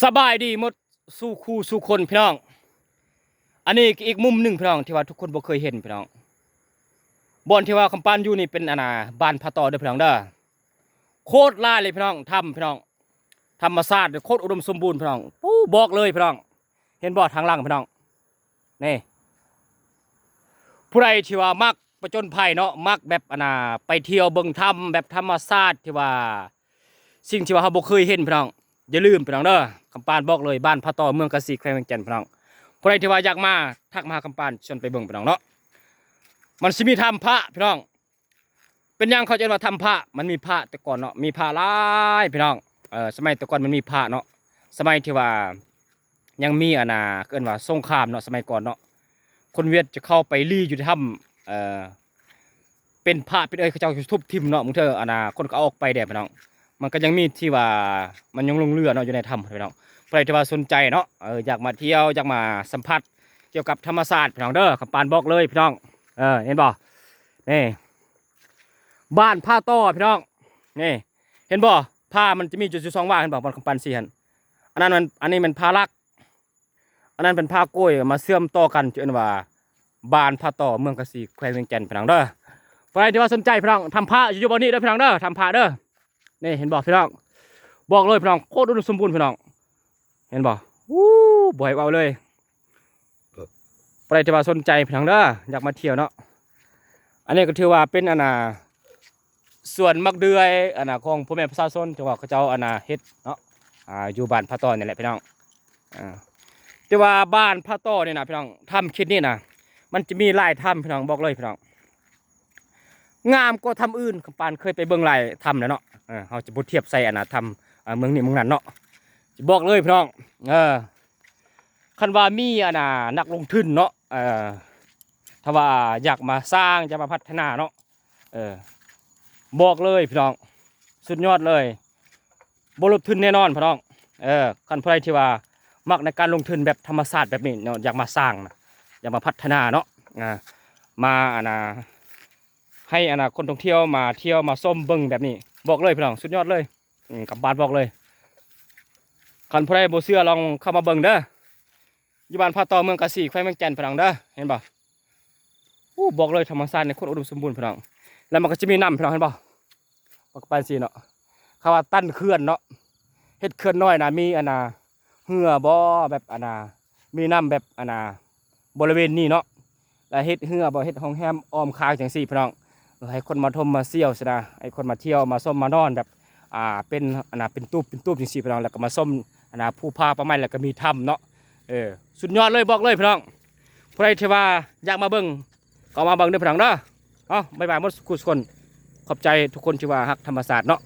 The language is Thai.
สบายดีหมดสู้คู่สู้คนพี่น้องอันนี้อีกมุมหนึ่งพี่น้องที่ว่าทุกคนบ่เคยเห็นพี่น้องบ่อนที่ว่าคำปานอยู่นี่เป็นบ้านพระต่อเด้อพี่น้องเด้อโคตรหลายเลยพี่น้องทำพี่น้องธรรมชาติโคตรอุดมสมบูรณ์พี่น้องปู้บอกเลยพี่น้องเห็นบ่ทางล่างพี่น้องนี่ผู้ใดที่ว่ามักประจนภัยเนาะมักแบบไปเที่ยวเบิ่งถ้ำแบบธรรมชาติที่ว่าสิ่งที่ว่าเราบ่เคยเห็นพี่น้องอย่าลืมพี่น้องเด้อคำปานบอกเลยบ้านพระต่อเมืองกะสีแขวงเวียงจันทน์พี่น้องผู้ใดที่ว่าอยากมาทักมาหาคำปานชวนไปเบิ่งพี่น้องเนาะมันสิมีถ้ำพระพี่น้องเป็นยังเขาจะว่าถ้ำพระมันมีพระแต่ก่อนเนาะมีพระหลายพี่น้องสมัยแต่ก่อนมันมีพระเนาะสมัยที่ว่ายังมีเกินว่าสงครามเนาะสมัยก่อนเนาะคนเวียดจะเข้าไปลี้อยู่ในถ้ำเป็นพระเป็นเขาเจ้าทุบทิ่มเนาะมึงเธอคนก็เอาออกไปแดดพี่น้องมันก็ยังมีที่ว่ามันยังลงเรือเนาะอยู่ในถ้ำพี่น้องใครที่ว่าสนใจเนาะอยากมาเที่ยวอยากมาสัมผัสเกี่ยวกับธรรมศาสตร์พี่น้องเด้อคำปานบอกเลยพี่น้องเห็นบ่นี่บ้านผ้าต้อพี่น้องนี่เห็นบ่ผ้ามันจะมีจุดสองว่าเห็นบ่บนคำปานสี่หันอันนี้มันผ้าลักอันนั้นเป็นผ้าโกยมาเชื่อมต่อกันจนว่าบ้านผ้าต้อเมืองกะสีแขวงเวียงจันทน์พี่น้องเด้อใครที่ว่าสนใจพี่น้องทำผ้าอยู่บนนี้เด้อพี่น้องเด้อทำผ้าเด้อนี่เห็นบอกพี่น้องบอกเลยพี่น้องโคตรอุดมสมบูรณ์พี่น้องเห็นบอกบ่อยเอาเลยใครที่ว่าสนใจพี่น้องเด้ออยากมาเที่ยวเนาะอันนี้ก็ถือว่าเป็นส่วนมักเดือยของพ่อแม่ประชาชนจังหวัดเขาเจ้าเฮ็ดเนาะอยู่บ้านพระต้อนี่แหละพี่น้องแต่ว่าบ้านพระต้อนี่นะพี่น้องถ้ำคิดนี่นะมันจะมีหลายถ้ำพี่น้องบอกเลยพี่น้องงามก็ทำอื่นคำปานเคยไปเบิ่งหลายถ้ำแล้วเนาะเขาจะบุเทียบใส่ถ้ำเมืองนี้เมืองนั้นเนาะจะบอกเลยพี่น้องคันว่ามีนักลงทุนเนาะถ้าว่าอยากมาสร้างจะมาพัฒนาเนาะบอกเลยพี่น้องสุดยอดเลยบลงทุนแน่นอนพี่น้องคันใครที่ว่ามักในการลงทุนแบบธรรมศาสตร์แบบนี้เนาะอยากมาสร้างนะอยากมาพัฒนาเนาะมาให้คนท่องเที่ยวมาเที่ยวมาส้มเบิ้งแบบนี้บอกเลยพี่น้องสุดยอดเลยกับบานบอกเลยคันผู้ใดบ่เชื่อลองเข้ามาเบิ้งเด้ออยู่บ้านพระต่อเมืองกะสีแขวงเวียงจันทน์พี่น้องเด้อเห็นบ่บอกเลยธรรมชาติในคนอุดมสมบูรณ์พี่น้องแล้วมันก็จะมีน้ำพี่น้องเห็นบ่ปักปานสีเนาะเขาว่าตั้นเขื่อนเนาะเฮ็ดเขื่อนน้อยมีเหือบ่แบบมีน้ำแบบบริเวณนี้เนาะแล้วเฮ็ดเหือบ่เฮ็ดห้องแฮมอ้อมคางจังซี่พี่น้องให้คนมาทมมาเที่ยวสินะให้คนมาเที่ยวมาส้มมานอนแบบเป็นเป็นตู้จังซี่พี่น้องแล้วก็มาส้มผู้พาประมาณแล้วก็มีถ้ำเนาะสุดยอดเลยบอกเลยพี่น้องใครที่ว่าอยากมาเบิ่งก็มาเบิ่งเด้อพี่น้องเด้อบ๊ายบายหมดทุกคนขอบใจทุกคนที่ว่าฮักธรรมศาสตร์เนาะ